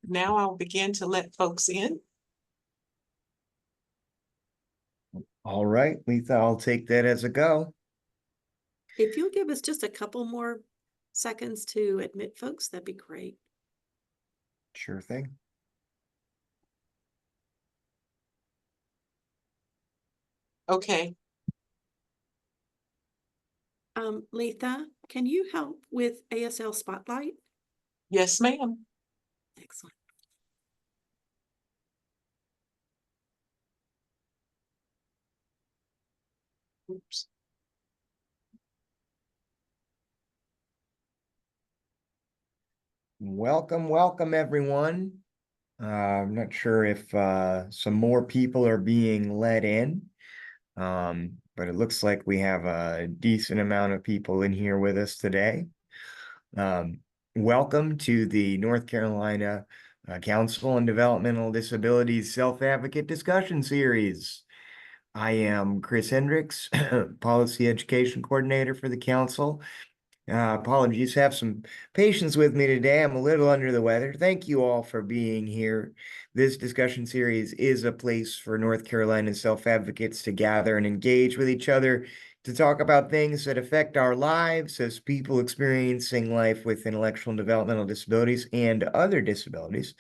now I'll begin to let folks in. All right, Letha, I'll take that as a go. If you'll give us just a couple more seconds to admit folks, that'd be great. Sure thing. Okay. Letha, can you help with ASL Spotlight? Yes, ma'am. Excellent. Oops. Welcome, everyone. I'm not sure if some more people are being let in, but it looks like we have a decent amount of people in here with us today. Welcome to the North Carolina Council on Developmental Disabilities Self-Advocate Discussion Series. I am Chris Hendricks, Policy Education Coordinator for the Council. Apologies, have some patience with me today. I'm a little under the weather. Thank you all for being here. This discussion series is a place for North Carolina self-advocates to gather and engage with each other to talk about things that affect our lives as people experiencing life with intellectual and developmental disabilities and other disabilities.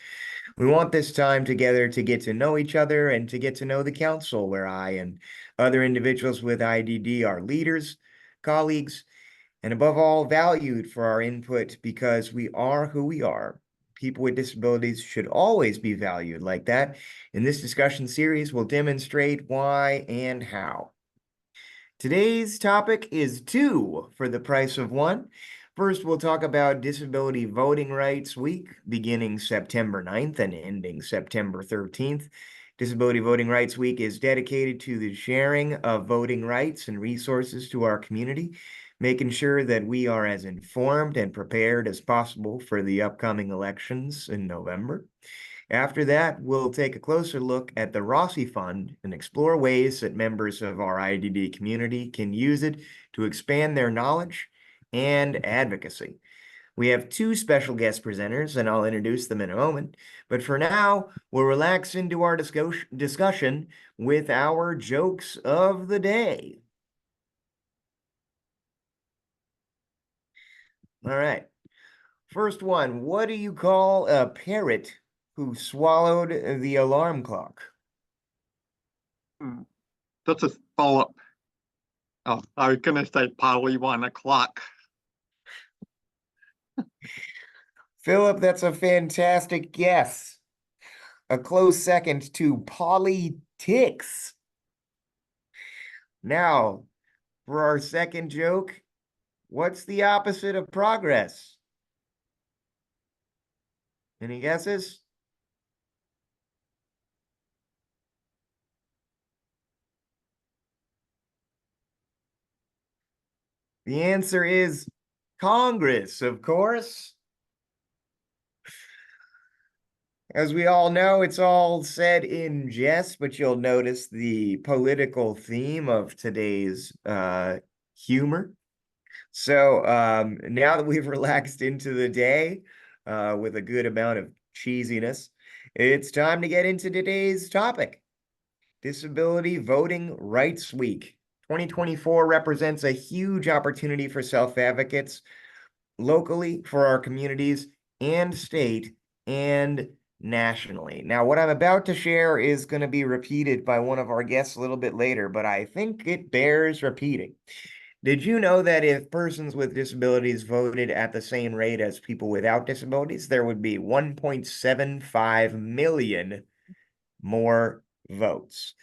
We want this time together to get to know each other and to get to know the council, where I and other individuals with IDD are leaders, colleagues, and above all, valued for our input because we are who we are. People with disabilities should always be valued like that. In this discussion series, we'll demonstrate why and how. Today's topic is 2 for the price of 1. First, we'll talk about Disability Voting Rights Week, beginning September 9th and ending September 13th. Disability Voting Rights Week is dedicated to the sharing of voting rights and resources to our community, making sure that we are as informed and prepared as possible for the upcoming elections in November. After that, we'll take a closer look at the Rossi Fund and explore ways that members of our IDD community can use it to expand their knowledge and advocacy. We have 2 special guest presenters, and I'll introduce them in a moment. But for now, we'll relax into our discussion with our jokes of the day. All right. First one, what do you call a parrot who swallowed the alarm clock? That's a follow-up. Oh, I was gonna say probably 1 o'clock. Philip, that's a fantastic guess. A close second to politics. Now, for our second joke, what's the opposite of progress? Any guesses? The answer is Congress, of course. As we all know, it's all said in jest, but you'll notice the political theme of today's humor. So now that we've relaxed into the day with a good amount of cheesiness, it's time to get into today's topic. Disability Voting Rights Week. 2024 represents a huge opportunity for self-advocates locally, for our communities, and state, and nationally. Now, what I'm about to share is going to be repeated by one of our guests a little bit later, but I think it bears repeating. Did you know that if persons with disabilities voted at the same rate as people without disabilities, there would be 1.75 million more votes?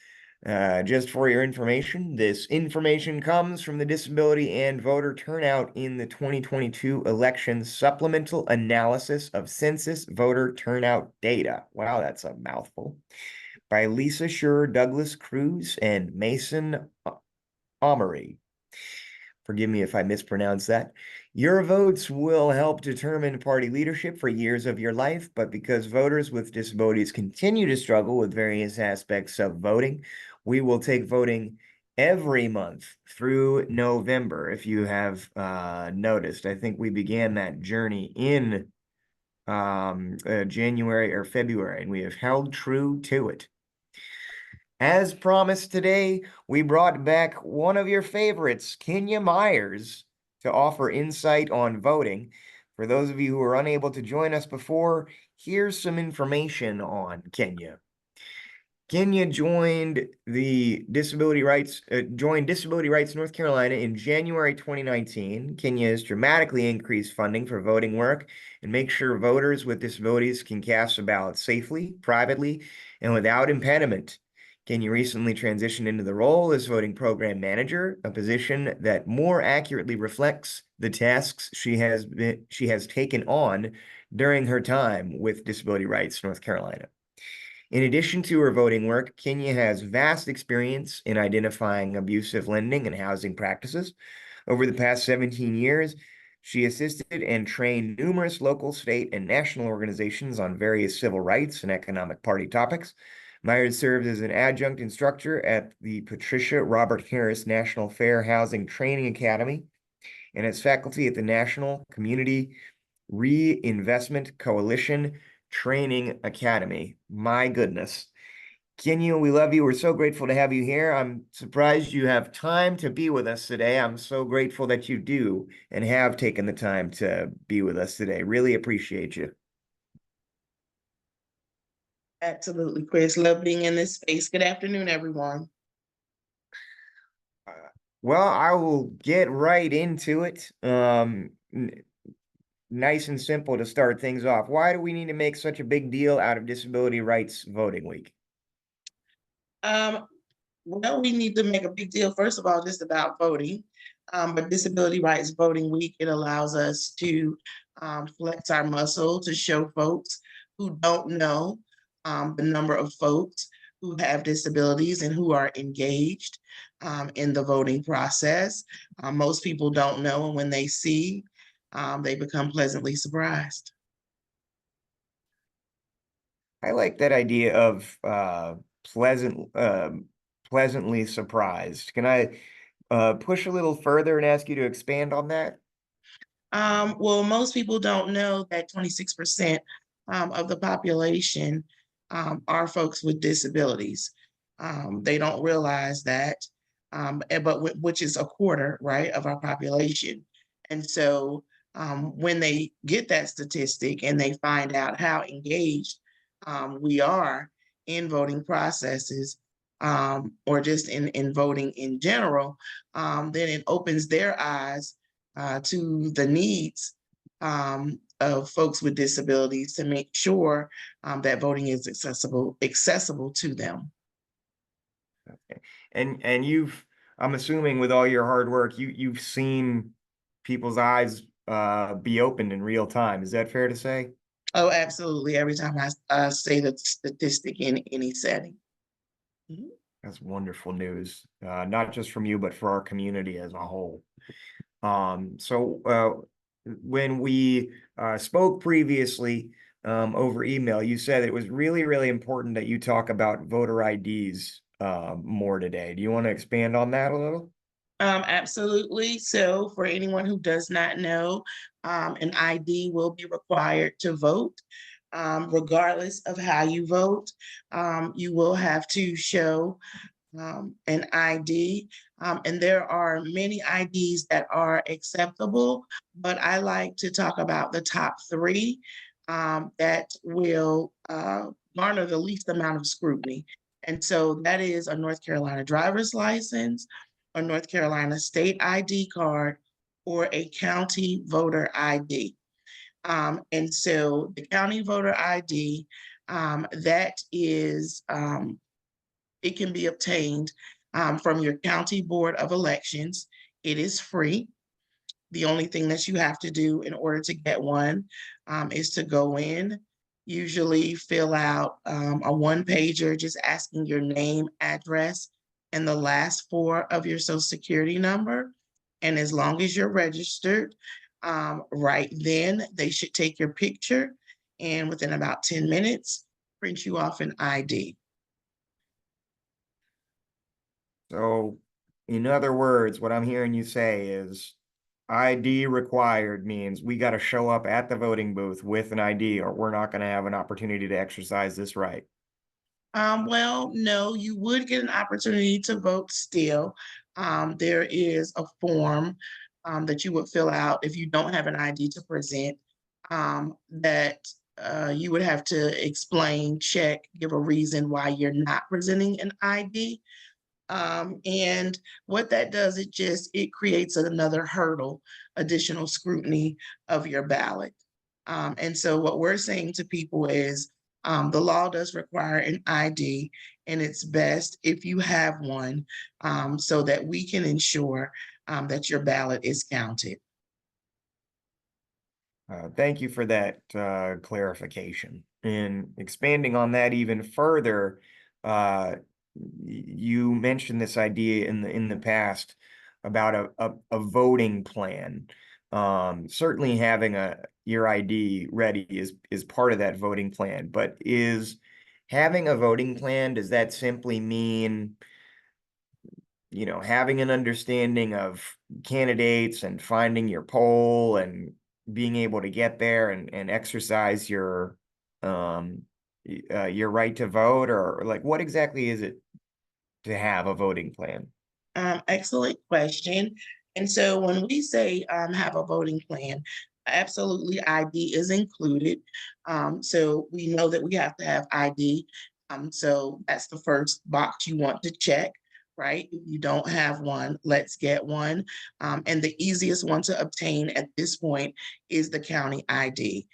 Just for your information, this information comes from the Disability and Voter Turnout in the 2022 Election Supplemental Analysis of Census Voter Turnout Data. Wow, that's a mouthful. By Lisa Schur, Douglas Cruz, and Mason Omery. Forgive me if I mispronounce that. Your votes will help determine party leadership for years of your life, but because voters with disabilities continue to struggle with various aspects of voting, we will take voting every month through November. If you have noticed, I think we began that journey in January or February, and we have held true to it. As promised today, we brought back one of your favorites, Kenya Myers, to offer insight on voting. For those of you who were unable to join us before, here's some information on Kenya. Kenya joined Disability Rights North Carolina in January 2019. Kenya has dramatically increased funding for voting work and makes sure voters with disabilities can cast a ballot safely, privately, and without impediment. Kenya recently transitioned into the role as voting program manager, a position that more accurately reflects the tasks she has taken on during her time with Disability Rights North Carolina. In addition to her voting work, Kenya has vast experience in identifying abusive lending and housing practices. Over the past 17 years, she assisted and trained numerous local, state, and national organizations on various civil rights and economic party topics. Myers served as an adjunct instructor at the Patricia Robert Harris National Fair Housing Training Academy and as faculty at the National Community Reinvestment Coalition Training Academy. My goodness. Kenya, we love you. We're so grateful to have you here. I'm surprised you have time to be with us today. I'm so grateful that you do and have taken the time to be with us today. Really appreciate you. Absolutely, Chris. Love being in this space. Good afternoon, everyone. Well, I will get right into it. Nice and simple to start things off. Why do we need to make such a big deal out of Disability Rights Voting Week? Well, we need to make a big deal, first of all, just about voting. But Disability Rights Voting Week, it allows us to flex our muscle to show folks who don't know the number of folks who have disabilities and who are engaged in the voting process. Most people don't know, and when they see, they become pleasantly surprised. I like that idea of pleasantly surprised. Can I push a little further and ask you to expand on that? Well, most people don't know that 26% of the population are folks with disabilities. They don't realize that, but which is a quarter, right, of our population. And so when they get that statistic and they find out how engaged we are in voting processes, or just in voting in general, then it opens their eyes to the needs of folks with disabilities to make sure that voting is accessible to them. Okay. And I'm assuming with all your hard work, you've seen people's eyes be opened in real time. Is that fair to say? Oh, absolutely. Every time I say the statistic in any setting. Mhm. That's wonderful news, not just from you, but for our community as a whole. So when we spoke previously over email, you said it was really, really important that you talk about voter IDs more today. Do you want to expand on that a little? Absolutely. So for anyone who does not know, an ID will be required to vote. Regardless of how you vote, you will have to show an ID. And there are many IDs that are acceptable, but I like to talk about the top three that will garner the least amount of scrutiny. And so that is a North Carolina driver's license, a North Carolina state ID card, or a county voter ID. And so the county voter ID, that is, it can be obtained from your county board of elections. It is free. The only thing that you have to do in order to get one is to go in, usually fill out a one-pager just asking your name, address, and the last four of your social security number. And as long as you're registered, right then they should take your picture and within about 10 minutes, print you off an ID. So, in other words, what I'm hearing you say is ID required means we got to show up at the voting booth with an ID or we're not going to have an opportunity to exercise this right. Well, no, you would get an opportunity to vote still. There is a form that you would fill out if you don't have an ID to present, that you would have to explain, check, give a reason why you're not presenting an ID. And what that does, it creates another hurdle, additional scrutiny of your ballot. And so what we're saying to people is, the law does require an ID, and it's best if you have one, so that we can ensure that your ballot is counted. Thank you for that clarification. And expanding on that even further, you mentioned this idea in the past about a voting plan. Certainly having your ID ready is part of that voting plan, but is having a voting plan, does that simply mean, having an understanding of candidates and finding your poll and being able to get there and exercise your right to vote, or like what exactly is it to have a voting plan? Excellent question. And so when we say have a voting plan, absolutely ID is included. So we know that we have to have ID. So that's the first box you want to check, right? If you don't have one, let's get one. And the easiest one to obtain at this point is the county ID,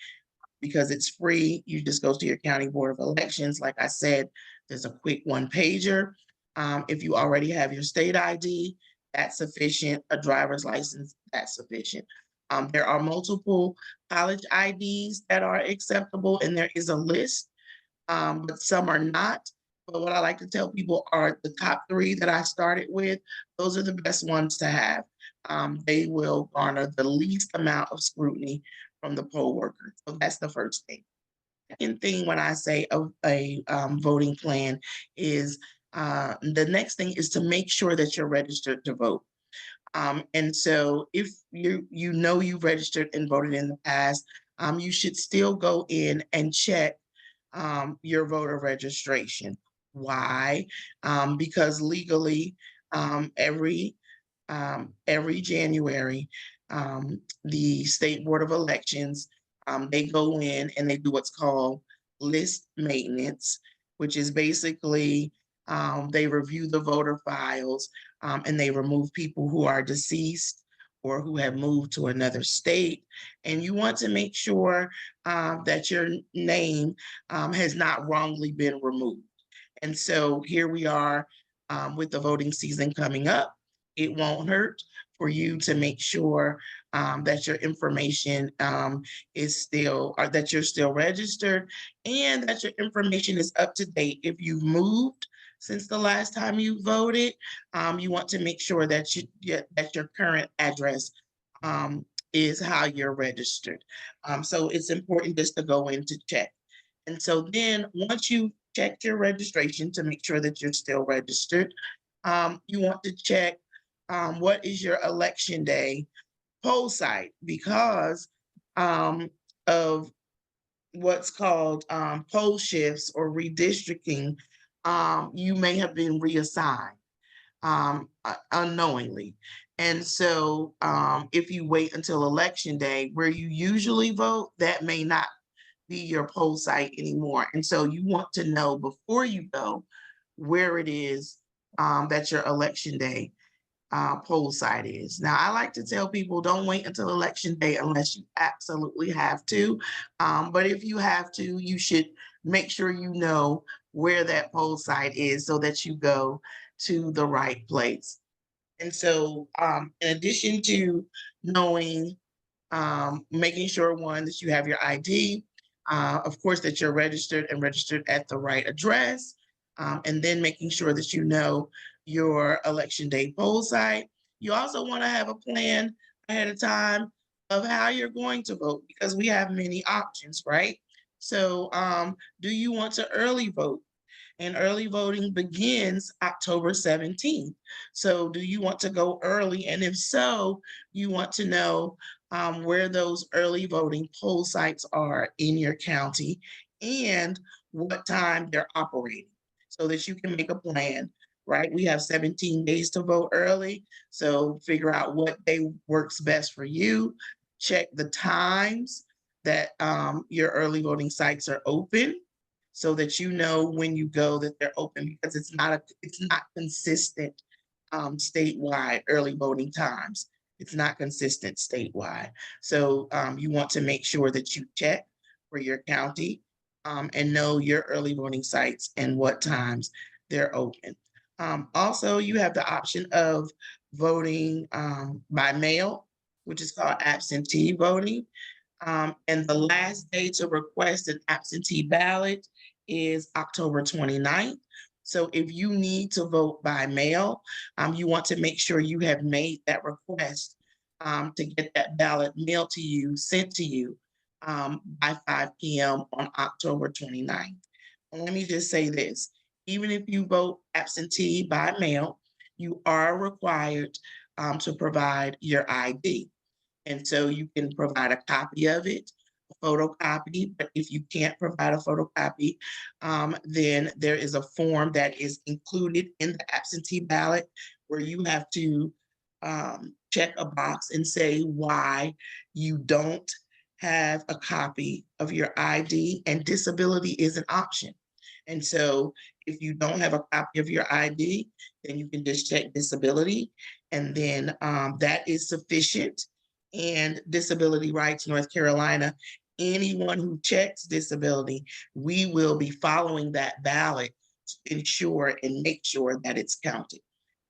because it's free. You just go to your county board of elections. Like I said, there's a quick one pager. If you already have your state ID, that's sufficient. A driver's license, that's sufficient. There are multiple college IDs that are acceptable, and there is a list, but some are not. But what I like to tell people are the top 3 that I started with. Those are the best ones to have. They will garner the least amount of scrutiny from the poll worker. So that's the first thing. Second thing, when I say a voting plan, is the next thing is to make sure that you're registered to vote. And so if you've registered and voted in the past, you should still go in and check your voter registration. Why? Because legally, every January, the State Board of Elections, they go in and they do what's called list maintenance, which is basically they review the voter files, and they remove people who are deceased or who have moved to another state. And you want to make sure that your name has not wrongly been removed. And so here we are with the voting season coming up. It won't hurt for you to make sure that your information is still, or that you're still registered, and that your information is up to date. If you've moved since the last time you voted, you want to make sure that that your current address is how you're registered. So it's important just to go in to check. And so then once you check your registration to make sure that you're still registered, you want to check what is your election day poll site, because of what's called poll shifts or redistricting. You may have been reassigned unknowingly. And so if you wait until election day where you usually vote, that may not be your poll site anymore. And so you want to know before you go where it is that your election day poll site is. Now, I like to tell people don't wait until election day unless you absolutely have to. But if you have to, you should make sure you know where that poll site is so that you go to the right place. And so in addition to knowing, making sure, one, that you have your ID, of course, that you're registered and registered at the right address, and then making sure that you know your election day poll site. You also want to have a plan ahead of time of how you're going to vote, because we have many options, right? So do you want to early vote? And early voting begins October 17th. So do you want to go early? And if so, you want to know where those early voting poll sites are in your county and what time they're operating so that you can make a plan, right? We have 17 days to vote early. So figure out what day works best for you. Check the times that your early voting sites are open so that you know when you go that they're open, because it's not consistent statewide early voting times. It's not consistent statewide. So you want to make sure that you check for your county and know your early voting sites and what times they're open. Also, you have the option of voting by mail, which is called absentee voting. And the last day to request an absentee ballot is October 29th. So if you need to vote by mail, you want to make sure you have made that request to get that ballot mailed to you, sent to you by 5 p.m. on October 29th. And let me just say this, even if you vote absentee by mail, you are required to provide your ID. And so you can provide a copy of it, a photocopy, but if you can't provide a photocopy, then there is a form that is included in the absentee ballot where you have to check a box and say why you don't have a copy of your ID, and disability is an option. And so if you don't have a copy of your ID, then you can just check disability, and then that is sufficient. And Disability Rights North Carolina, anyone who checks disability, we will be following that ballot to ensure and make sure that it's counted.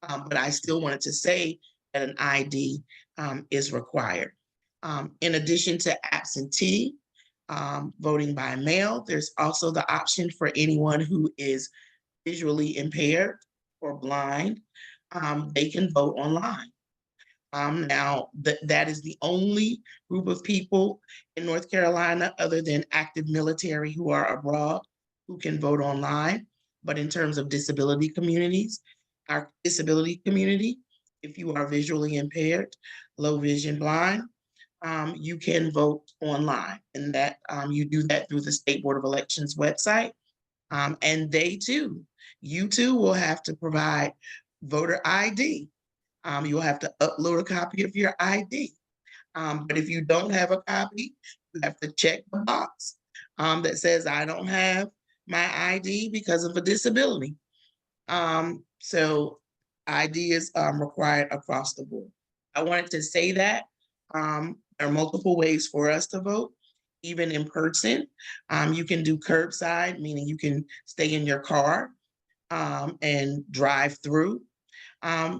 But I still wanted to say that an ID is required. In addition to absentee voting by mail, there's also the option for anyone who is visually impaired or blind. They can vote online. Now, that is the only group of people in North Carolina other than active military who are abroad who can vote online. But in terms of disability communities, our disability community, if you are visually impaired, low vision, blind, you can vote online, and that you do that through the State Board of Elections website. And you too will have to provide voter ID. You'll have to upload a copy of your ID. But if you don't have a copy, you have to check the box that says, I don't have my ID because of a disability. So ID is required across the board. I wanted to say that there are multiple ways for us to vote, even in person. You can do curbside, meaning you can stay in your car and drive through.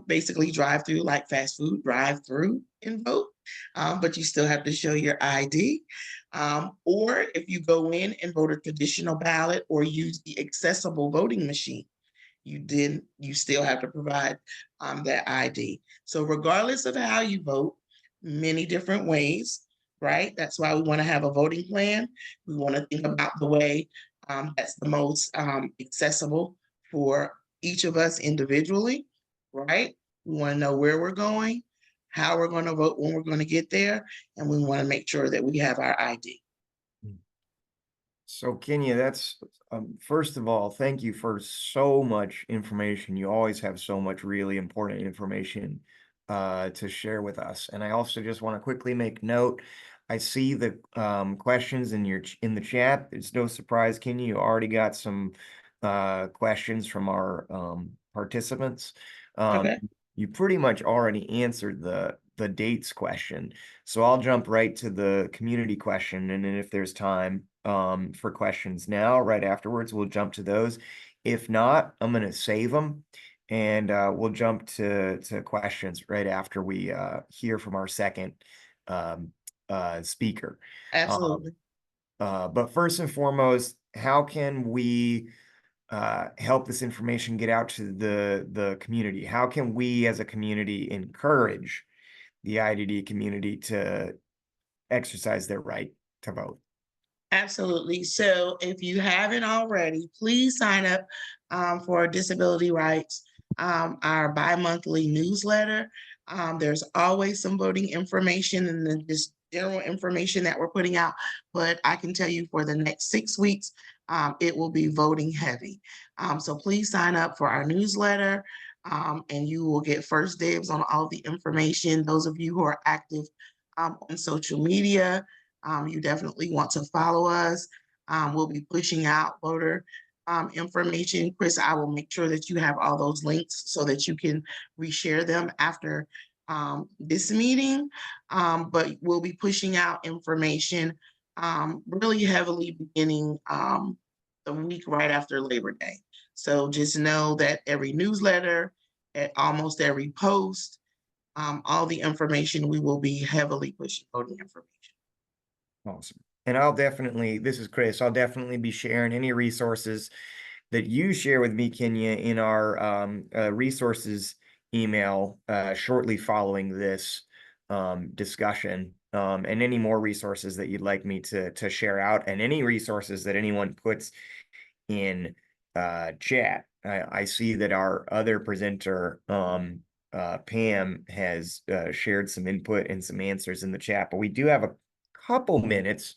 Basically drive through like fast food, drive through and vote, but you still have to show your ID. Or if you go in and vote a traditional ballot or use the accessible voting machine, you still have to provide that ID. So regardless of how you vote, many different ways, right? That's why we want to have a voting plan. We want to think about the way that's the most accessible for each of us individually, right? We want to know where we're going, how we're going to vote when we're going to get there, and we want to make sure that we have our ID. So Kenya, that's first of all, thank you for so much information. You always have so much really important information to share with us. And I also just want to quickly make note. I see the questions in the chat. It's no surprise, Kenya, you already got some questions from our participants. Okay. You pretty much already answered the dates question. So I'll jump right to the community question. And then if there's time for questions now, right afterwards, we'll jump to those. If not, I'm going to save them and we'll jump to questions right after we hear from our second speaker. Absolutely. But first and foremost, how can we help this information get out to the community? How can we as a community encourage the IDD community to exercise their right to vote? Absolutely. So if you haven't already, please sign up for Disability Rights, our bi-monthly newsletter. There's always some voting information and then just general information that we're putting out. But I can tell you for the next 6 weeks, it will be voting heavy. So please sign up for our newsletter and you will get first dibs on all the information. Those of you who are active on social media, you definitely want to follow us. We'll be pushing out voter information. Chris, I will make sure that you have all those links so that you can reshare them after this meeting. But we'll be pushing out information really heavily beginning the week right after Labor Day. So just know that every newsletter, at almost every post, all the information, we will be heavily pushing voting information. Awesome. And I'll definitely, this is Chris, I'll definitely be sharing any resources that you share with me, Kenya, in our resources email shortly following this discussion, and any more resources that you'd like me to share out, and any resources that anyone puts in chat. I see that our other presenter, Pam, has shared some input and some answers in the chat, but we do have a couple minutes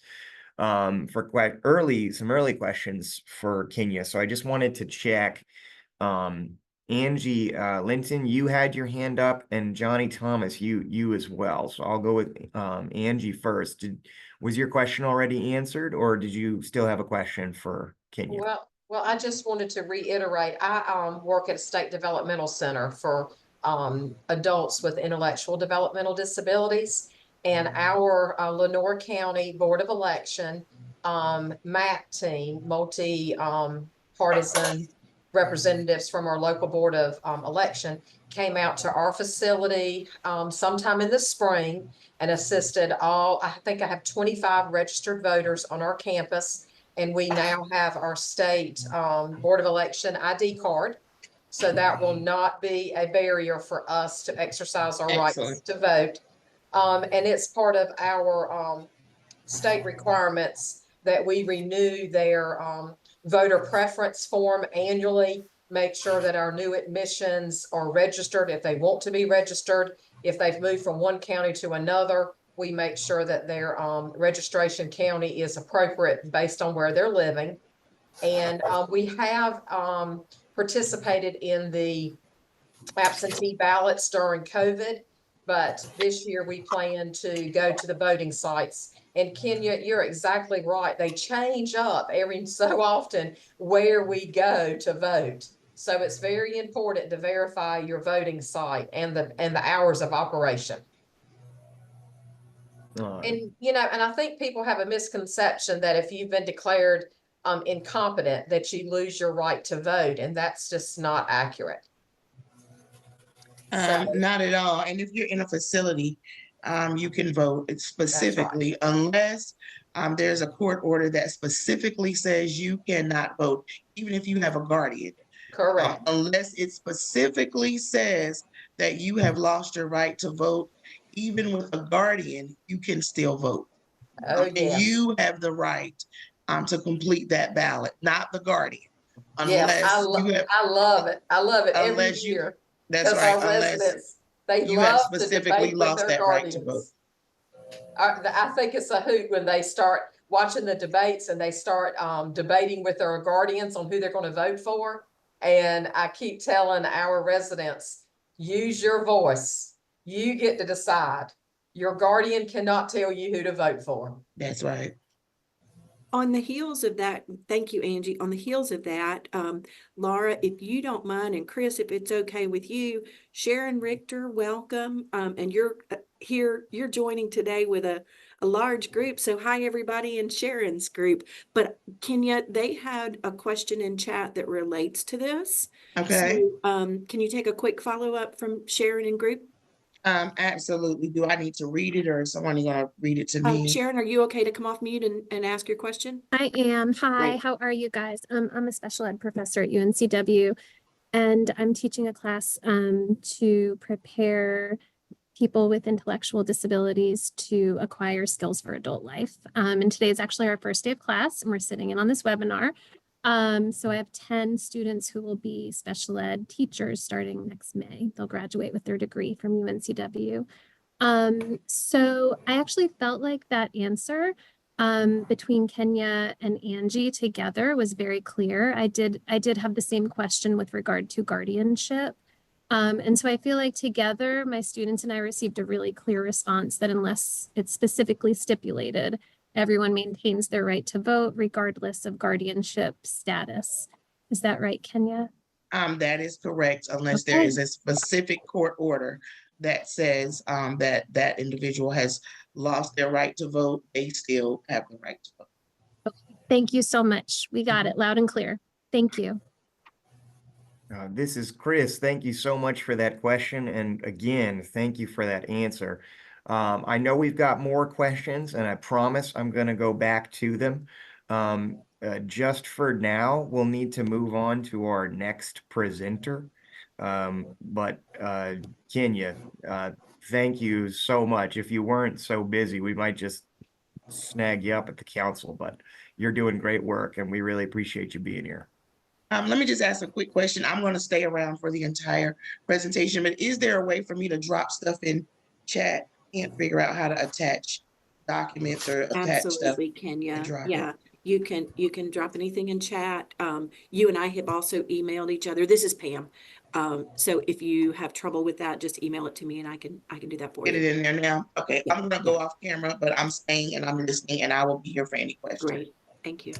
for some early questions for Kenya. So I just wanted to check. Angie Linton, you had your hand up, and Johnny Thomas, you as well. So I'll go with Angie first. Was your question already answered, or did you still have a question for Kenya? Well, I just wanted to reiterate, I work at a state developmental center for adults with intellectual developmental disabilities. And our Lenore County Board of Election MAP team, multi-partisan representatives from our local Board of Election, came out to our facility sometime in the spring and assisted I think I have 25 registered voters on our campus. And we now have our state Board of Election ID card. So that will not be a barrier for us to exercise our rights to vote. And it's part of our state requirements that we renew their voter preference form annually, make sure that our new admissions are registered if they want to be registered. If they've moved from one county to another, we make sure that their registration county is appropriate based on where they're living. And we have participated in the absentee ballots during COVID, but this year we plan to go to the voting sites. And Kenya, you're exactly right. They change up every so often where we go to vote. So it's very important to verify your voting site and the hours of operation. And and I think people have a misconception that if you've been declared incompetent, that you lose your right to vote, and that's just not accurate. Not at all. And if you're in a facility, you can vote. It's specifically, unless there's a court order that specifically says you cannot vote, even if you have a guardian. Correct. Unless it specifically says that you have lost your right to vote, even with a guardian, you can still vote. And you have the right to complete that ballot, not the guardian. Unless I love it. I love it every year. That's right. Unless they love specifically lost that right to vote. I think it's a hoot when they start watching the debates and they start debating with their guardians on who they're going to vote for. And I keep telling our residents, use your voice. You get to decide. Your guardian cannot tell you who to vote for. That's right. On the heels of that, thank you, Angie. On the heels of that, Laura, if you don't mind, and Chris, if it's okay with you, Sharon Richter, welcome. And you're here, you're joining today with a large group. So hi, everybody in Sharon's group. But Kenya, they had a question in chat that relates to this. Okay. So, can you take a quick follow-up from Sharon and group? Absolutely. Do I need to read it, or is someone gonna read it to me? Sharon, are you okay to come off mute and ask your question? I am. Hi, Great. how are you guys? I'm a special ed professor at UNCW, and I'm teaching a class to prepare people with intellectual disabilities to acquire skills for adult life. And today is actually our first day of class, and we're sitting in on this webinar. So I have 10 students who will be special ed teachers starting next May. They'll graduate with their degree from UNCW. So I actually felt like that answer between Kenya and Angie together was very clear. I did have the same question with regard to guardianship. And so I feel like together, my students and I received a really clear response that unless it's specifically stipulated, everyone maintains their right to vote regardless of guardianship status. Is that right, Kenya? That is correct, unless there Okay. is a specific court order that says that that individual has lost their right to vote, they still have the right to vote. Thank you so much. We got it loud and clear. Thank you. This is Chris. Thank you so much for that question. And again, thank you for that answer. I know we've got more questions, and I promise I'm going to go back to them. Just for now, we'll need to move on to our next presenter. Kenya, thank you so much. If you weren't so busy, we might just snag you up at the council, but you're doing great work, and we really appreciate you being here. Let me just ask a quick question. I'm going to stay around for the entire presentation, but is there a way for me to drop stuff in chat? Can't figure out how to attach documents or attach stuff. Absolutely, Kenya. drop it. Yeah, you can drop anything in chat. You and I have also emailed each other. This is Pam. So if you have trouble with that, just email it to me and I can do that for Get you. it in there now. Okay, Yeah, I'm going to go off camera, but I'm staying and I'm listening, and I will be here for any questions. Great. Thank you.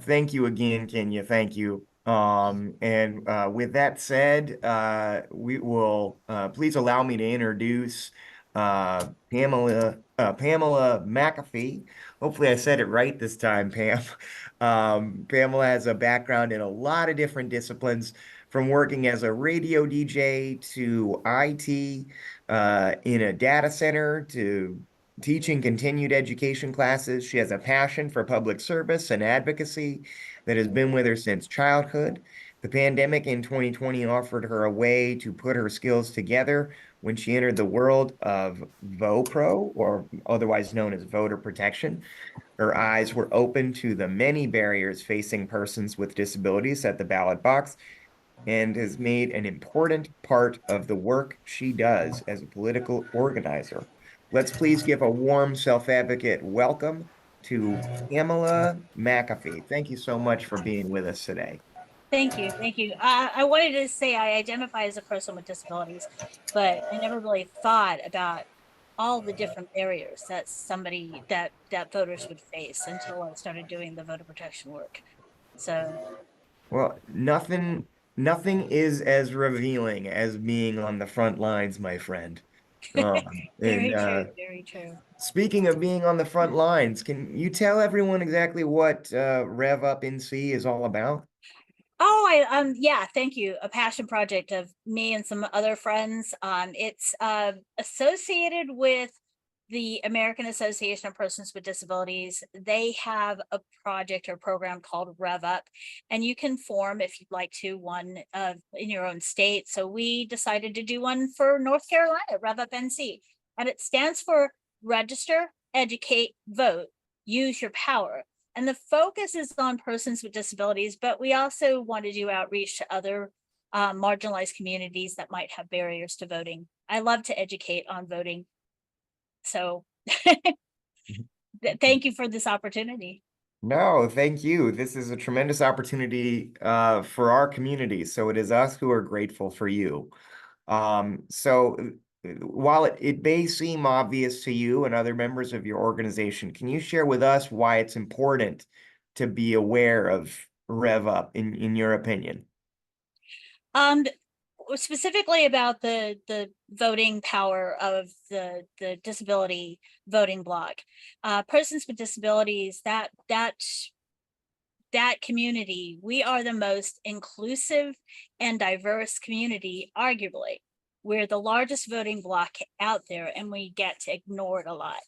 Thank you again, Kenya. Thank you. With that said, we will please allow me to introduce Pamela McAfee. Hopefully I said it right this time, Pam. Pamela has a background in a lot of different disciplines, from working as a radio DJ to IT in a data center to teaching continued education classes. She has a passion for public service and advocacy that has been with her since childhood. The pandemic in 2020 offered her a way to put her skills together when she entered the world of VoPro, or otherwise known as voter protection. Her eyes were open to the many barriers facing persons with disabilities at the ballot box, and has made an important part of the work she does as a political organizer. Let's please give a warm self-advocate welcome to Pamela McAfee. Thank you so much for being with us today. Thank you. Thank you. I wanted to say I identify as a person with disabilities, but I never really thought about all the different barriers that that voters would face until I started doing the voter protection work. So, well, nothing is as revealing as being on the front lines, my friend. very true, very true. Speaking of being on the front lines, can you tell everyone exactly what Rev Up NC is all about? Oh, yeah, thank you. A passion project of me and some other friends. It's associated with the American Association of Persons with Disabilities. They have a project or program called Rev Up, and you can form, if you'd like to, one in your own state. So we decided to do one for North Carolina, Rev Up NC, and it stands for Register, Educate, Vote, Use Your Power. And the focus is on persons with disabilities, but we also want to do outreach to other marginalized communities that might have barriers to voting. I love to educate on voting. So thank you for this opportunity. No, thank you. This is a tremendous opportunity for our community. So it is us who are grateful for you. While it may seem obvious to you and other members of your organization, can you share with us why it's important to be aware of Rev Up in your opinion? Specifically about the voting power of the disability voting bloc. Persons with disabilities, that community, we are the most inclusive and diverse community, arguably. We're the largest voting bloc out there, and we get ignored a lot.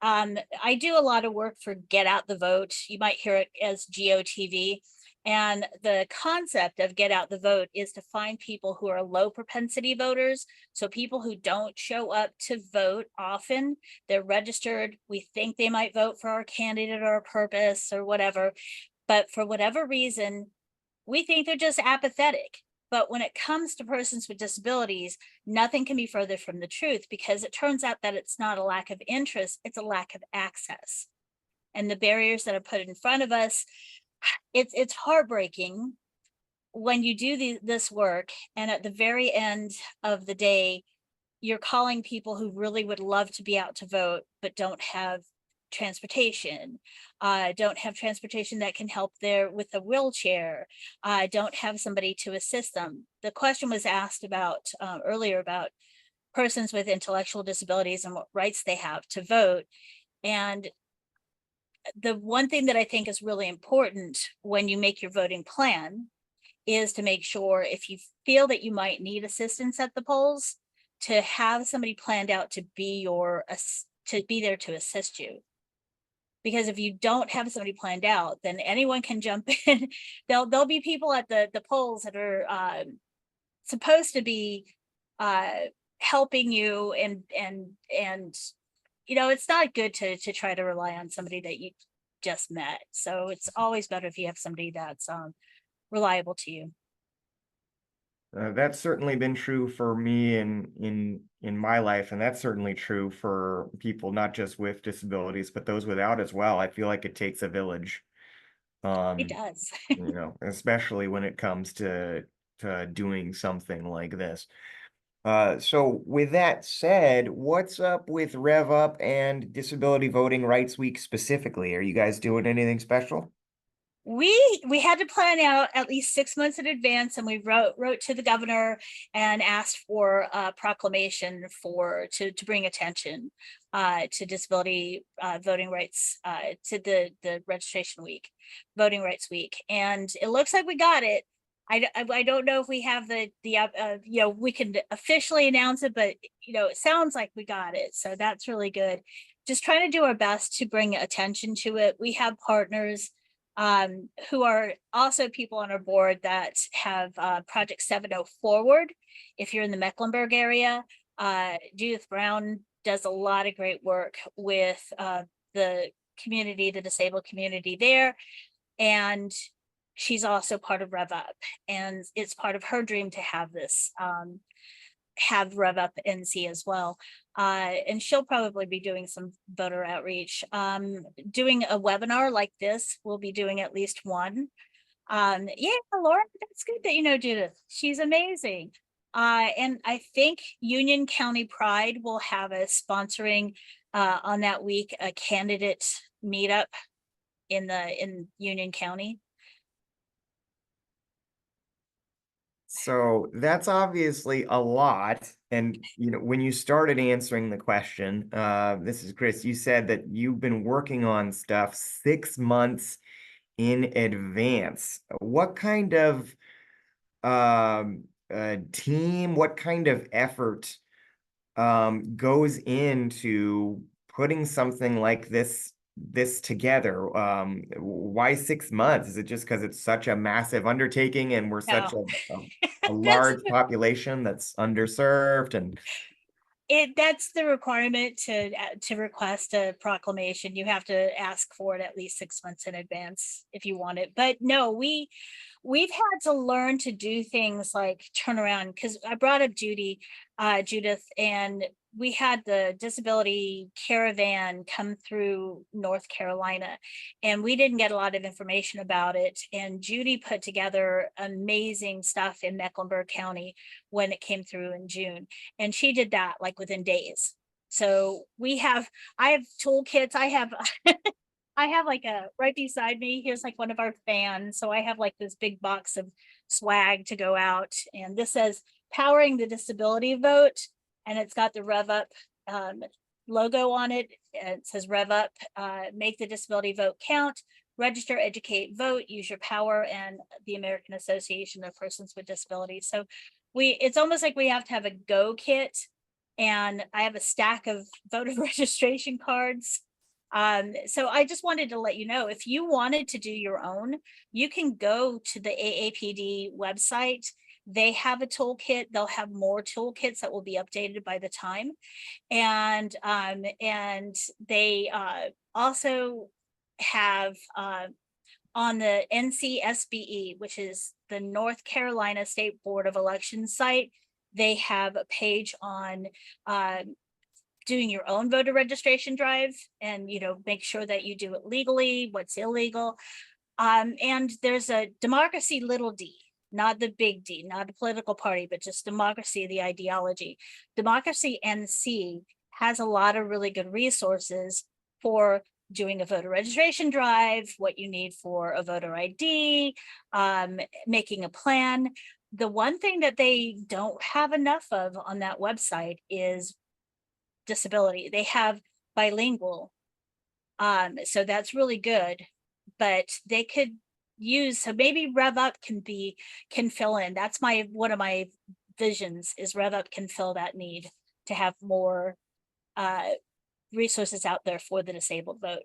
I do a lot of work for Get Out the Vote. You might hear it as GOTV. And the concept of get out the vote is to find people who are low propensity voters. So people who don't show up to vote often, they're registered. We think they might vote for our candidate or a purpose or whatever. But for whatever reason, we think they're just apathetic. But when it comes to persons with disabilities, nothing can be further from the truth, because it turns out that it's not a lack of interest, it's a lack of access. And the barriers that are put in front of us, it's heartbreaking when you do this work, and at the very end of the day, you're calling people who really would love to be out to vote, but don't have transportation, don't have transportation that can help with a wheelchair, don't have somebody to assist them. The question was asked about earlier about persons with intellectual disabilities and what rights they have to vote. And the one thing that I think is really important when you make your voting plan is to make sure, if you feel that you might need assistance at the polls, to have somebody planned out to be there to assist you. Because if you don't have somebody planned out, then anyone can jump in. There'll be people at the polls that are supposed to be helping you, and you know, it's not good to try to rely on somebody that you just met. So it's always better if you have somebody that's reliable to you. That's certainly been true for me in my life, and that's certainly true for people not just with disabilities, but those without as well. I feel like it takes a village. It does. You know, especially when it comes to doing something like this. So with that said, what's up with Rev Up and Disability Voting Rights Week specifically? Are you guys doing anything special? We had to plan out at least 6 months in advance, and we wrote to the governor and asked for a proclamation to bring attention to disability voting rights, to the registration week, voting rights week. And it looks like we got it. I don't know if we have the you know, we can officially announce it, but you know, it sounds like we got it. So that's really good. Just trying to do our best to bring attention to it. We have partners who are also people on our board that have Project 7.0 Forward. If you're in the Mecklenburg area, Judith Brown does a lot of great work with the community, the disabled community there. And she's also part of Rev Up, and it's part of her dream to have this, have Rev Up NC as well. And she'll probably be doing some voter outreach, doing a webinar like this. We'll be doing at least one. Yeah, Laura, that's good that you know Judith. She's amazing. And I think Union County Pride will have us sponsoring on that week a candidate meetup in Union County. So that's obviously a lot. And, you know, when you started answering the question, this is Chris, you said that you've been working on stuff 6 months in advance. What kind of team, what kind of effort goes into putting something like this together? Why 6 months? Is it just because it's such a massive undertaking and we're such a large population that's underserved? And that's the requirement to request a proclamation. You have to ask for it at least 6 months in advance if you want it. But no, we've had to learn to do things like turn around, because I brought up Judith, and we had the disability caravan come through North Carolina, and we didn't get a lot of information about it. And Judy put together amazing stuff in Mecklenburg County when it came through in June. And she did that like within days. So I have toolkits. I have like right beside me, here's like one of our fans. So I have like this big box of swag to go out, and this says powering the disability vote. And it's got the Rev Up logo on it. It says Rev Up, make the disability vote count, register, educate, vote, use your power, and the American Association of Persons with Disabilities. So it's almost like we have to have a go kit. And I have a stack of voter registration cards So I just wanted to let you know, if you wanted to do your own, you can go to the AAPD website. They have a toolkit. They'll have more toolkits that will be updated by the time. And they also have on the NCCDD, which is the North Carolina State Board of Elections site, they have a page on doing your own voter registration drive, and make sure that you do it legally, what's illegal. And there's a democracy little d, not the big D, not a political party, but just democracy, the ideology. Democracy NC has a lot of really good resources for doing a voter registration drive, what you need for a voter ID, making a plan. The one thing that they don't have enough of on that website is disability. They have bilingual. So that's really good, but they could use, so maybe Rev Up can fill in. That's one of my visions, is Rev Up can fill that need to have more resources out there for the disabled vote.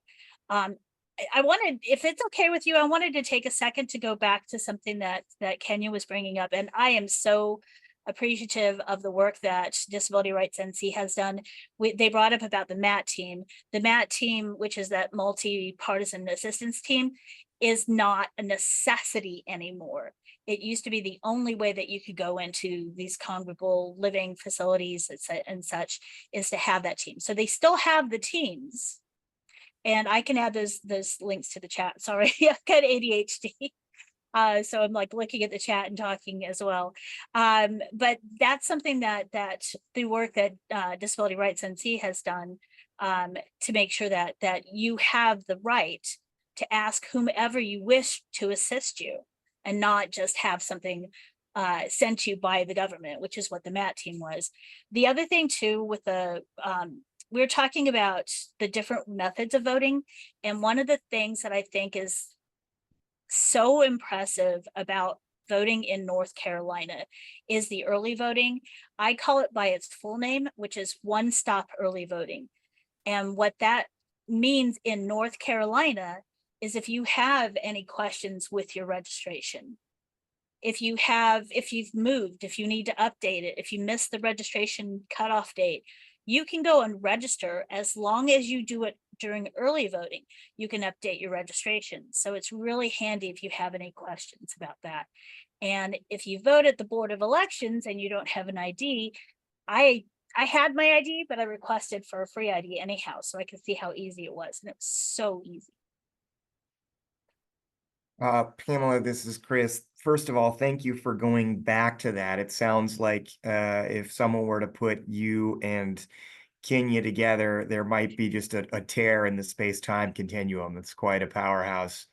I wanted, if it's okay with you, I wanted to take a second to go back to something that Kenya was bringing up, and I am so appreciative of the work that Disability Rights NC has done. They brought up about the MAT team. The MAT team, which is that multi-partisan assistance team, is not a necessity anymore. It used to be the only way that you could go into these congregable living facilities and such, is to have that team. So they still have the teams, and I can add those links to the chat. Sorry, I've got ADHD. So I'm like looking at the chat and talking as well. But that's something that the work that Disability Rights NC has done to make sure that you have the right to ask whomever you wish to assist you, and not just have something sent to you by the government, which is what the MAT team was. The other thing too, with the we're talking about the different methods of voting, and one of the things that I think is so impressive about voting in North Carolina is the early voting. I call it by its full name, which is one-stop early voting. And what that means in North Carolina is, if you have any questions with your registration, if you've moved, if you need to update it, if you missed the registration cutoff date, you can go and register. As long as you do it during early voting, you can update your registration. So it's really handy if you have any questions about that. And if you vote at the Board of Elections and you don't have an ID, I had my ID, but I requested for a free ID anyhow, so I could see how easy it was, and it was so easy. Pamela, this is Chris. First of all, thank you for going back to that. It sounds like if someone were to put you and Kenya together, there might be just a tear in the space-time continuum. It's quite a powerhouse.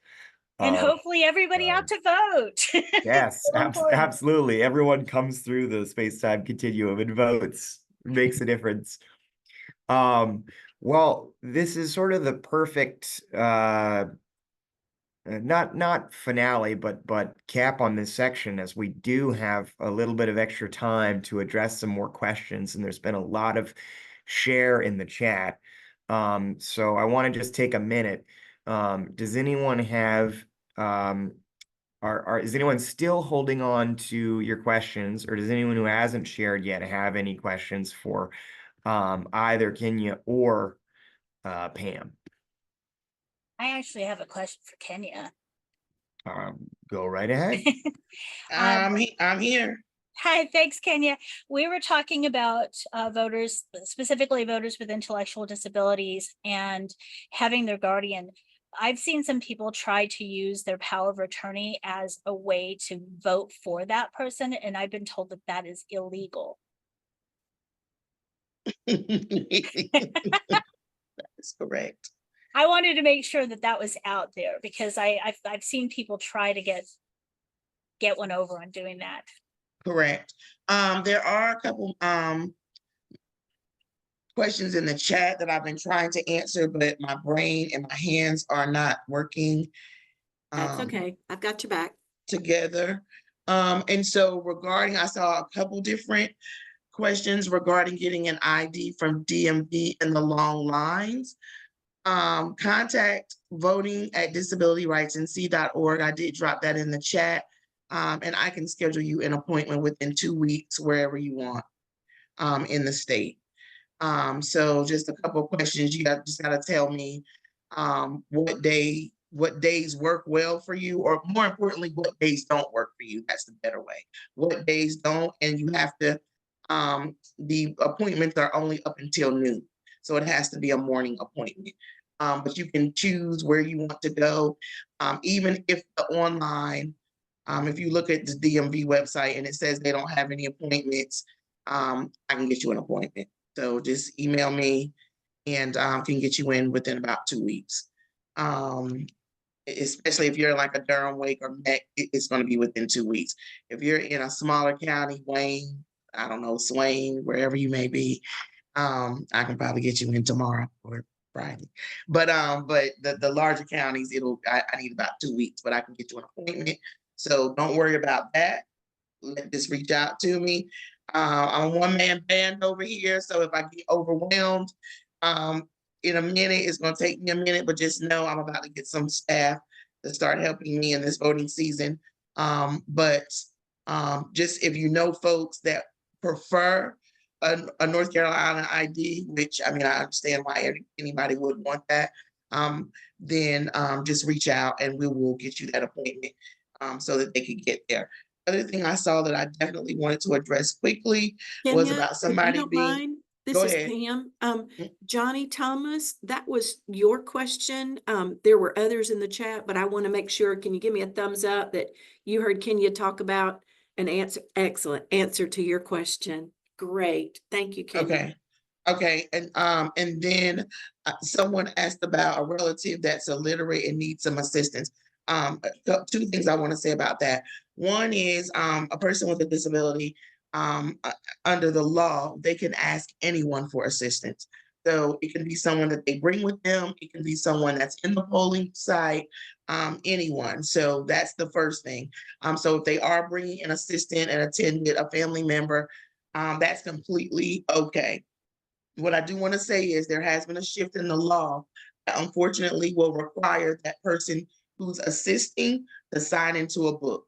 And hopefully everybody out to vote. Yes, absolutely. Everyone comes through the space-time continuum and votes. It makes a difference. Well, this is sort of the perfect not finale, but cap on this section, as we do have a little bit of extra time to address some more questions, and there's been a lot of share in the chat. So I want to just take a minute. Does anyone have is anyone still holding on to your questions, or does anyone who hasn't shared yet have any questions for either Kenya or Pam? I actually have a question for Kenya. Go right ahead. I'm here. Hi, thanks, Kenya. We were talking about voters, specifically voters with intellectual disabilities, and having their guardian. I've seen some people try to use their power of attorney as a way to vote for that person, and I've been told that that is illegal. That's correct. I wanted to make sure that that was out there, because I've seen people try to get one over on doing that. Correct. There are a couple questions in the chat that I've been trying to answer, but my brain and my hands are not working. That's okay. I've got your back. Together. And so regarding, I saw a couple different questions regarding getting an ID from DMV and the long lines. Contact voting@disabilityrightsnc.org. I did drop that in the chat. And I can schedule you an appointment within 2 weeks, wherever you want, in the state. So just a couple of questions. You just gotta tell me, what days work well for you, or more importantly, what days don't work for you. That's the better way. What days don't, and you have to, the appointments are only up until noon. So it has to be a morning appointment. But you can choose where you want to go. Even if the online, if you look at the DMV website and it says they don't have any appointments, I can get you an appointment. So just email me and can get you in within about 2 weeks. Especially if you're like a Durham, Wake, or Meck, it's going to be within 2 weeks. If you're in a smaller county, Wayne, I don't know, Swain, wherever you may be, I can probably get you in tomorrow or Friday. But the larger counties, I need about 2 weeks, but I can get you an appointment. So don't worry about that. Just reach out to me. I'm a one-man band over here, so if I get overwhelmed, in a minute, it's gonna take me a minute, but just know I'm about to get some staff to start helping me in this voting season. Just if you know folks that prefer a North Carolina ID, which I mean, I understand why anybody would want that, then just reach out and we will get you that appointment so that they can get there. Other thing I saw that I definitely wanted to address quickly was Kenya, about somebody if you don't being. mind, this Go is ahead. Pam. Mm. Johnny Thomas, that was your question. There were others in the chat, but I want to make sure, can you give me a thumbs up that you heard Kenya talk about an answer, excellent answer to your question. Great. Thank you, Kenya. Okay. And then someone asked about a relative that's illiterate and needs some assistance. Two things I want to say about that. One is a person with a disability, under the law, they can ask anyone for assistance. So it can be someone that they bring with them. It can be someone that's in the polling site, anyone. So that's the first thing. So if they are bringing an assistant, an attendant, a family member, that's completely okay. What I do want to say is there has been a shift in the law that unfortunately will require that person who's assisting to sign into a book.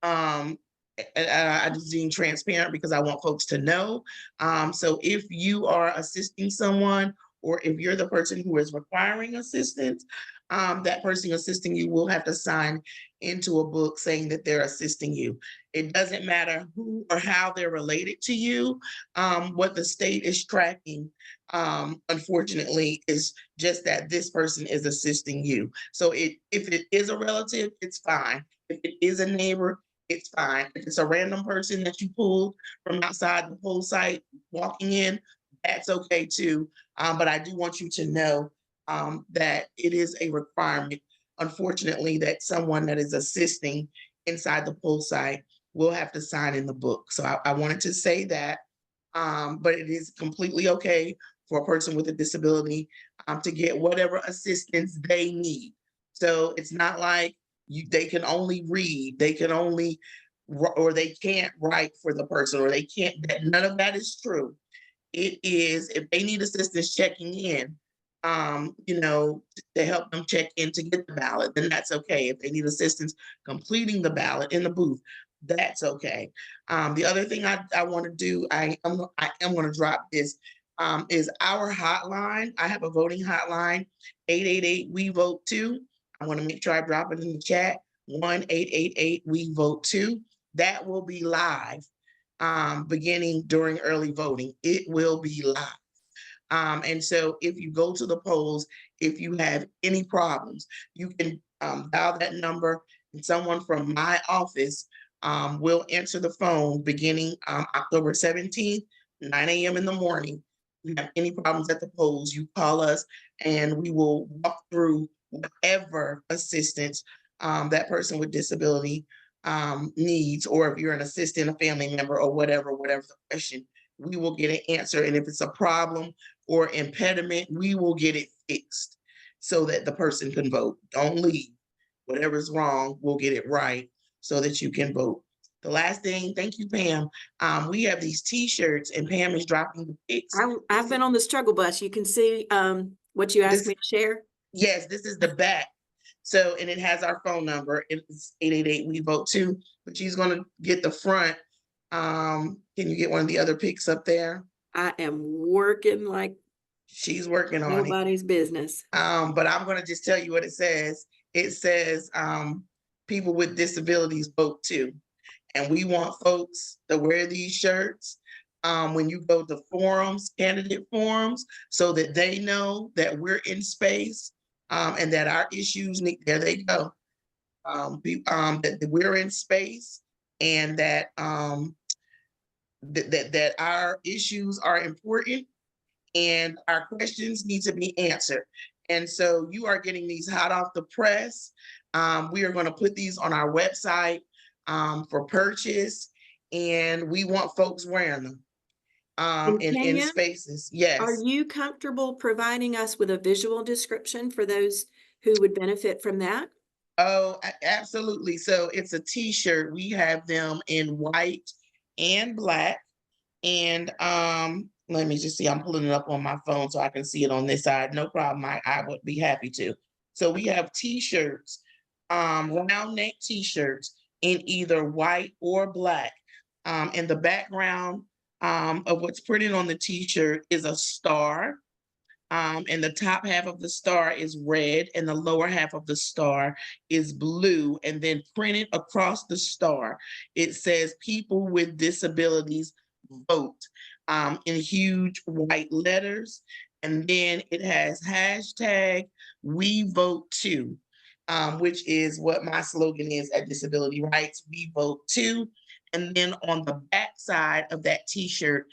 I just being transparent because I want folks to know. So if you are assisting someone, or if you're the person who is requiring assistance, that person assisting you will have to sign into a book saying that they're assisting you. It doesn't matter who or how they're related to you. What the state is tracking, unfortunately, is just that this person is assisting you. So if it is a relative, it's fine. If it is a neighbor, it's fine. If it's a random person that you pulled from outside the poll site walking in, that's okay too. But I do want you to know that it is a requirement, unfortunately, that someone that is assisting inside the poll site will have to sign in the book. So I wanted to say that, but it is completely okay for a person with a disability to get whatever assistance they need. So it's not like they can only read, they can only, or they can't write for the person, or they can't, none of that is true. It is, if they need assistance checking in, to help them check in to get the ballot, then that's okay. If they need assistance completing the ballot in the booth, that's okay. The other thing I want to do, I am going to drop this, is our hotline. I have a voting hotline, 888-WE-VOTE-2. I want to make sure I drop it in the chat, 1-888-WE-VOTE-2. That will be live beginning during early voting. It will be live. And so if you go to the polls, if you have any problems, you can dial that number, and someone from my office will answer the phone beginning October 17th, 9 a.m. in the morning. If you have any problems at the polls, you call us and we will walk through whatever assistance that person with disability needs, or if you're an assistant, a family member, or whatever the question, we will get an answer. And if it's a problem or impediment, we will get it fixed so that the person can vote. Don't leave. Whatever's wrong, we'll get it right so that you can vote. The last thing, thank you, Pam. We have these T-shirts, and Pam is dropping the pics. I've been on the struggle bus. You can see What you asked This- me to share? Yes, this is the back. So, and it has our phone number. It's 888 we vote too, but she's gonna get the front. Can you get one of the other pics up there? I am working like She's working on it. nobody's business. But I'm gonna just tell you what it says. It says, people with disabilities vote too. And we want folks to wear these shirts when you go to forums, candidate forums, so that they know that we're in space and that our issues need, there they go. That we're in space and that that our issues are important and our questions need to be answered. And so you are getting these hot off the press. We are going to put these on our website for purchase, and we want folks wearing them in Kenya, spaces. Are Yes. you comfortable providing us with a visual description for those who would benefit from that? Oh, absolutely. So it's a t-shirt. We have them in white and black. And let me just see, I'm pulling it up on my phone so I can see it on this side. No problem. I would be happy to. So we have t-shirts, round neck t-shirts in either white or black. And the background of what's printed on the t-shirt is a star. And the top half of the star is red and the lower half of the star is blue. And then printed across the star, it says people with disabilities vote in huge white letters. And then it has hashtag we vote too, which is what my slogan is at Disability Rights, we vote too. And then on the back side of that t-shirt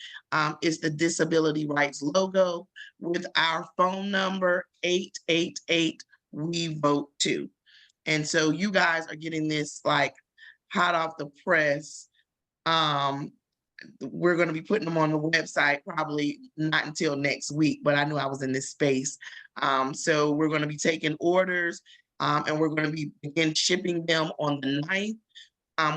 is the Disability Rights logo with our phone number, 888 we vote too. And so you guys are getting this like hot off the press. We're going to be putting them on the website probably not until next week, but I knew I was in this space. So we're going to be taking orders and we're going to begin shipping them on the 9th.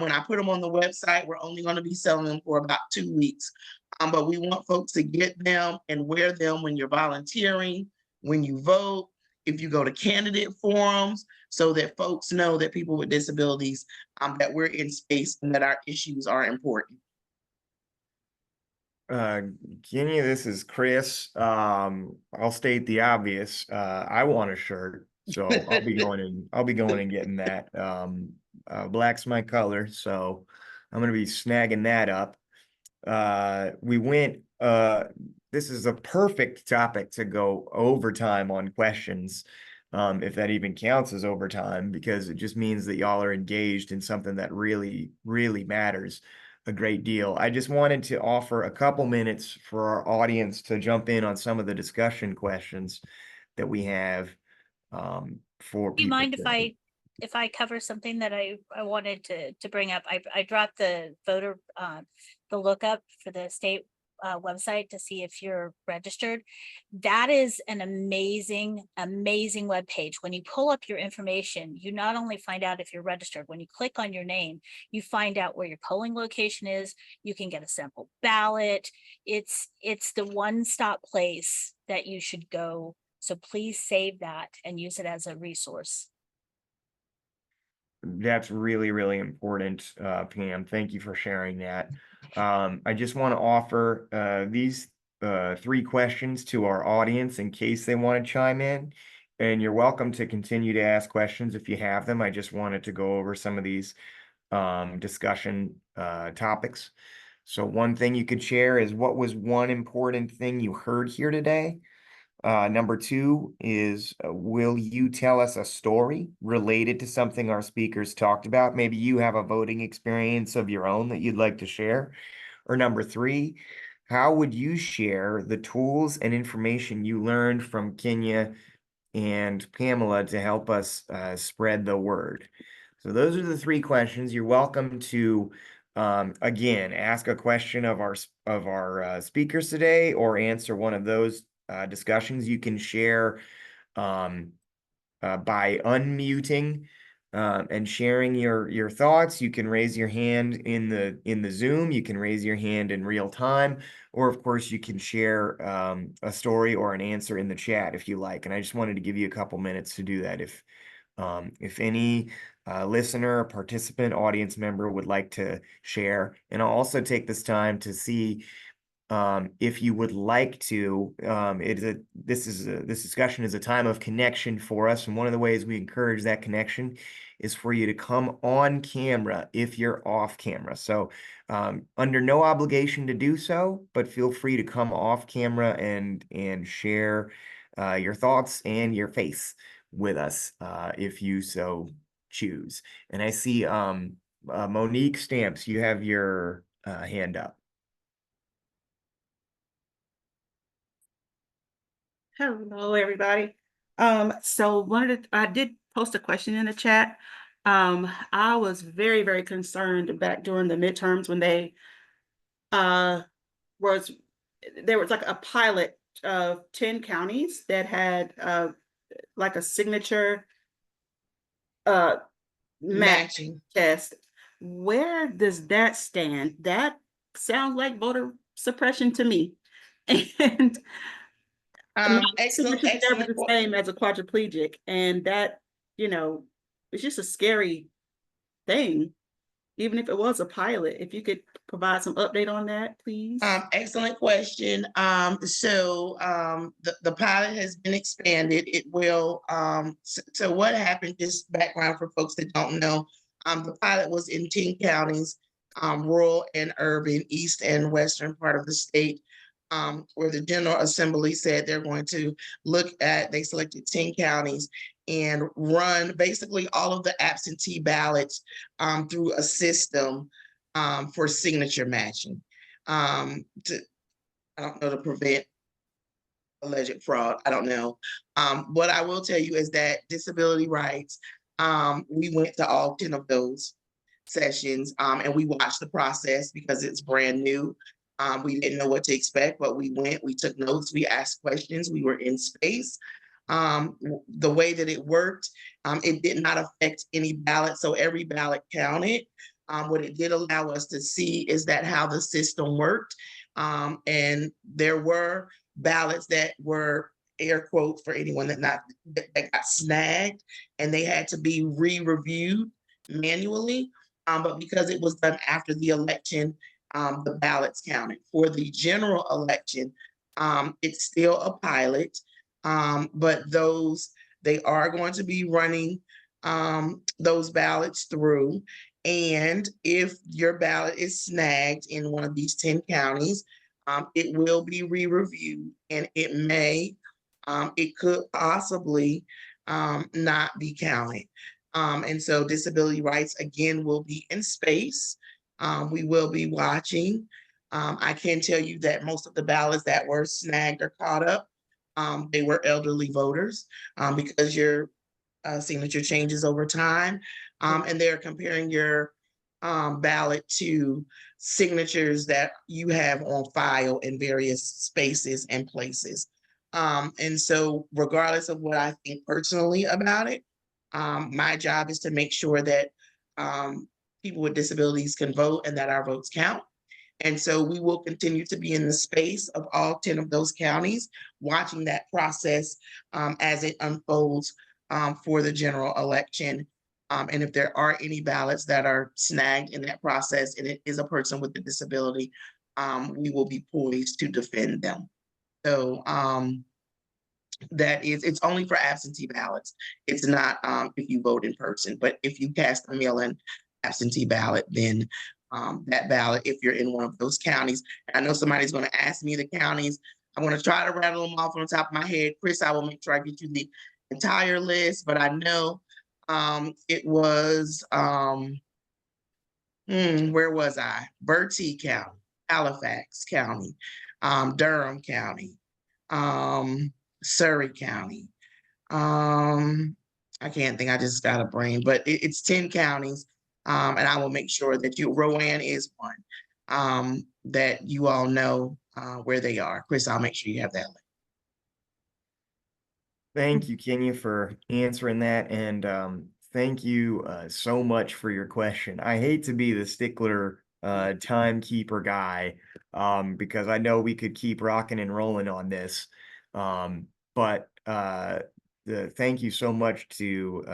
When I put them on the website, we're only going to be selling them for about 2 weeks. But we want folks to get them and wear them when you're volunteering, when you vote, if you go to candidate forums, so that folks know that people with disabilities, that we're in space and that our issues are important. Kenya, this is Chris. I'll state the obvious. I want a shirt, so I'll be going and getting that. Black's my color, so I'm gonna be snagging that up. This is a perfect topic to go overtime on questions, if that even counts as overtime, because it just means that y'all are engaged in something that really, really matters a great deal. I just wanted to offer a couple minutes for our audience to jump in on some of the discussion questions that we have for Do you people mind today. if I cover something that I wanted to bring up? I dropped the voter the lookup for the state website to see if you're registered. That is an amazing web page. When you pull up your information, you not only find out if you're registered, when you click on your name, you find out where your polling location is. You can get a sample ballot. It's the one-stop place that you should go. So please save that and use it as a resource. That's really, really important, Pam. Thank you for sharing that. I just want to offer these 3 questions to our audience in case they want to chime in. And you're welcome to continue to ask questions if you have them. I just wanted to go over some of these discussion topics. So one thing you could share is, what was one important thing you heard here today? Number 2 is, will you tell us a story related to something our speakers talked about? Maybe you have a voting experience of your own that you'd like to share. Or number 3, how would you share the tools and information you learned from Kenya and Pamela to help us spread the word? So those are the 3 questions. You're welcome to again ask a question of our speakers today, or answer one of those discussions. You can share by unmuting and sharing your thoughts. You can raise your hand in the Zoom. You can raise your hand in real time, or of course you can share a story or an answer in the chat if you like. And I just wanted to give you a couple minutes to do that. If any listener, participant, audience member would like to share, and I'll also take this time to see if you would like to. This discussion is a time of connection for us, and one of the ways we encourage that connection is for you to come on camera if you're off camera. So under no obligation to do so, but feel free to come off camera and share your thoughts and your face with us if you so choose. And I see Monique Stamps, you have your hand up. Hello, everybody. So I did post a question in the chat. I was very, very concerned back during the midterms when there was like a pilot of 10 counties that had like a signature matching test. Where does that stand? That sounds like voter suppression to me. And Excellent, the same as a quadriplegic, and that, it's just a scary thing, even if it was a pilot. If you could provide some update on that, please. Excellent question. So the pilot has been expanded. It will. So what happened? Just background for folks that don't know. The pilot was in 10 counties, rural and urban, east and western part of the state. Where the General Assembly said they're going to they selected 10 counties and run basically all of the absentee ballots through a system for signature matching. I don't know, to prevent alleged fraud. I don't know. What I will tell you is that disability rights, we went to all 10 of those sessions and we watched the process because it's brand new. We didn't know what to expect, but we went, we took notes, we asked questions, we were in space. The way that it worked, it did not affect any ballot, so every ballot counted. What it did allow us to see is that how the system worked. And there were ballots that were, air quotes for anyone that got snagged, and they had to be re-reviewed manually. But because it was done after the election, the ballots counted. For the general election, it's still a pilot, but they are going to be running those ballots through. And if your ballot is snagged in one of these 10 counties, it will be re-reviewed, and it could possibly not be counted. And so disability rights, again, will be in space. We will be watching. I can tell you that most of the ballots that were snagged or caught up, they were elderly voters because your signature changes over time. And they're comparing your ballot to signatures that you have on file in various spaces and places. And so regardless of what I think personally about it, my job is to make sure that people with disabilities can vote and that our votes count. And so we will continue to be in the space of all 10 of those counties, watching that process as it unfolds for the general election. And if there are any ballots that are snagged in that process and it is a person with a disability, we will be poised to defend them. So it's only for absentee ballots. It's not if you vote in person, but if you cast a mail-in absentee ballot, then that ballot, if you're in one of those counties, and I know somebody's going to ask me the counties. I'm going to try to rattle them off on the top of my head. Chris, I will make sure I get you the entire list, but I know it was, where was I? Bertie County, Halifax County, Durham County, Surrey County. I can't think, I just got a brain, but it's 10 counties. And I will make sure that Rowan is one, that you all know where they are. Chris, I'll make sure you have that link. Thank you, Kenya, for answering that. And thank you so much for your question. I hate to be the stickler timekeeper guy, because I know we could keep rocking and rolling on this. But thank you so much to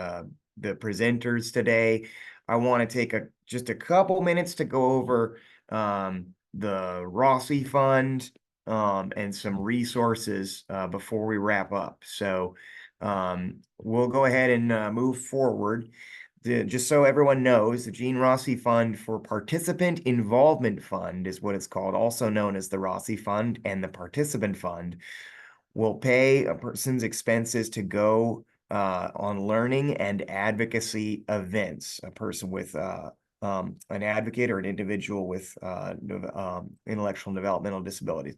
the presenters today. I want to take just a couple minutes to go over the Rossi Fund and some resources before we wrap up. So we'll go ahead and move forward. Just so everyone knows, the Gene Rossi Fund for Participant Involvement Fund is what it's called, also known as the Rossi Fund, and the Participant Fund will pay a person's expenses to go on learning and advocacy events. A person with an advocate or an individual with intellectual and developmental disabilities.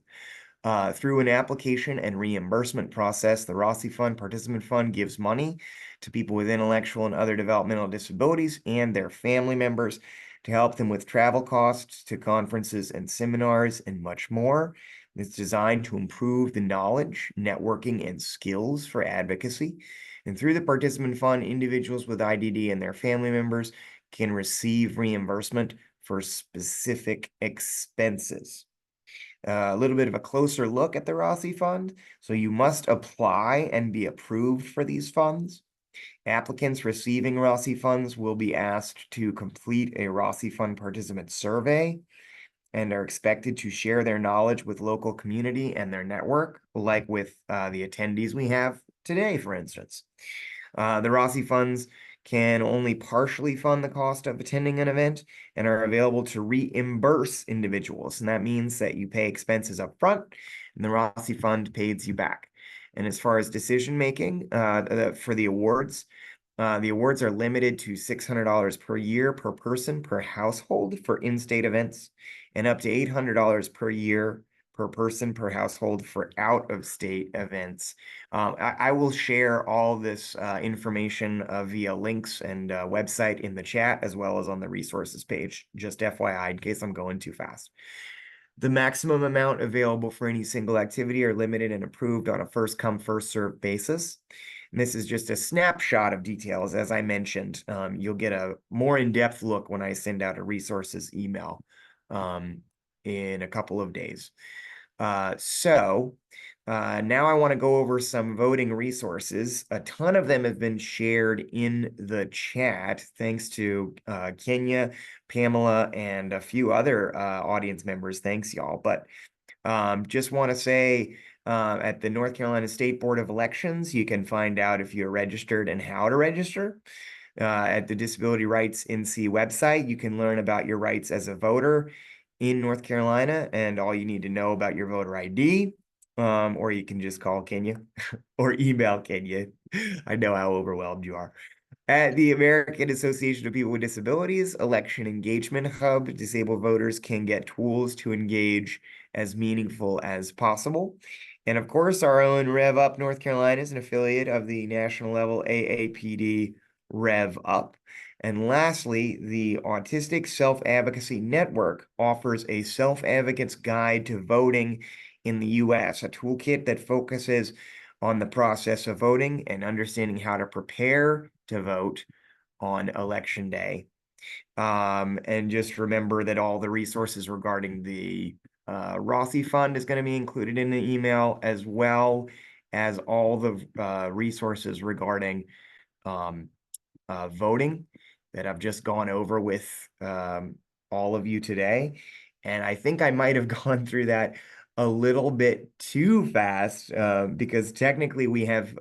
Through an application and reimbursement process, the Rossi Fund Participant Fund gives money to people with intellectual and other developmental disabilities and their family members to help them with travel costs to conferences and seminars and much more. It's designed to improve the knowledge, networking, and skills for advocacy. And through the Participant Fund, individuals with IDD and their family members can receive reimbursement for specific expenses. A little bit of a closer look at the Rossi Fund. So you must apply and be approved for these funds. Applicants receiving Rossi funds will be asked to complete a Rossi Fund participant survey and are expected to share their knowledge with local community and their network, like with the attendees we have today, for instance. The Rossi funds can only partially fund the cost of attending an event and are available to reimburse individuals. And that means that you pay expenses up front and the Rossi Fund pays you back. And as far as decision making for the awards are limited to $600 per year per person per household for in-state events and up to $800 per year per person per household for out-of-state events. I will share all this information via links and website in the chat, as well as on the resources page, just FYI, in case I'm going too fast. The maximum amount available for any single activity are limited and approved on a first-come, first-served basis. And this is just a snapshot of details. As I mentioned, you'll get a more in-depth look when I send out a resources email in a couple of days. Now I want to go over some voting resources. A ton of them have been shared in the chat, thanks to Kenya, Pamela, and a few other audience members. Thanks, y'all. But just want to say, at the North Carolina State Board of Elections, you can find out if you're registered and how to register. At the Disability Rights NC website, you can learn about your rights as a voter in North Carolina and all you need to know about your voter ID. Or you can just call Kenya or email Kenya. I know how overwhelmed you are. At the American Association of People with Disabilities Election Engagement Hub, disabled voters can get tools to engage as meaningful as possible. And of course, our own Rev Up North Carolina is an affiliate of the national level AAPD Rev Up. And lastly, the Autistic Self-Advocacy Network offers a self-advocate's guide to voting in the U.S., a toolkit that focuses on the process of voting and understanding how to prepare to vote on election day. And just remember that all the resources regarding the Rossi Fund is going to be included in the email, as well as all the resources regarding voting that I've just gone over with all of you today. And I think I might have gone through that a little bit too fast because technically we have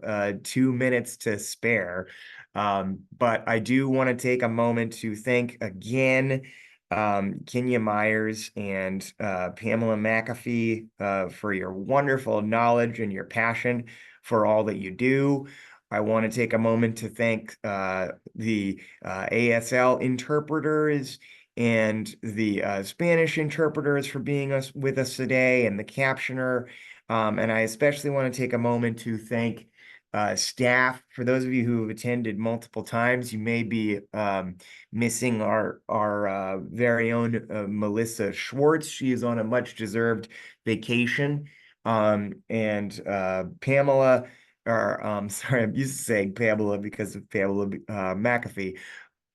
2 minutes to spare. But I do want to take a moment to thank again Kenya Myers and Pamela McAfee for your wonderful knowledge and your passion for all that you do. I want to take a moment to thank the ASL interpreters and the Spanish interpreters for being with us today, and the captioner. And I especially want to take a moment to thank staff. For those of you who have attended multiple times, you may be missing our very own Melissa Schwartz. She is on a much deserved vacation. And Pamela or sorry, I'm used to saying Pamela because of Pamela McAfee.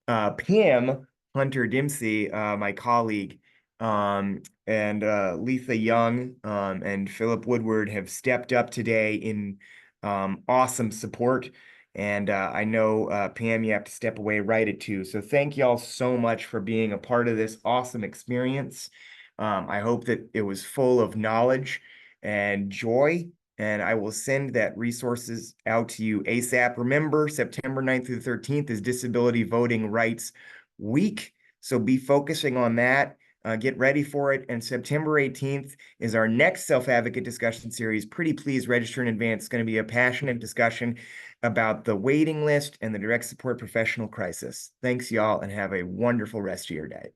Pam Hunter Dempsey, my colleague, and Letha Young, and Philip Woodward have stepped up today in awesome support. And I know Pam, you have to step away right at 2. So thank y'all so much for being a part of this awesome experience. I hope that it was full of knowledge and joy. And I will send that resources out to you ASAP. Remember, September 9th through the 13th is Disability Voting Rights Week. So be focusing on that. Get ready for it. And September 18th is our next self-advocate discussion series. Pretty please register in advance. It's going to be a passionate discussion about the waiting list and the direct support professional crisis. Thanks, y'all, and have a wonderful rest of your day.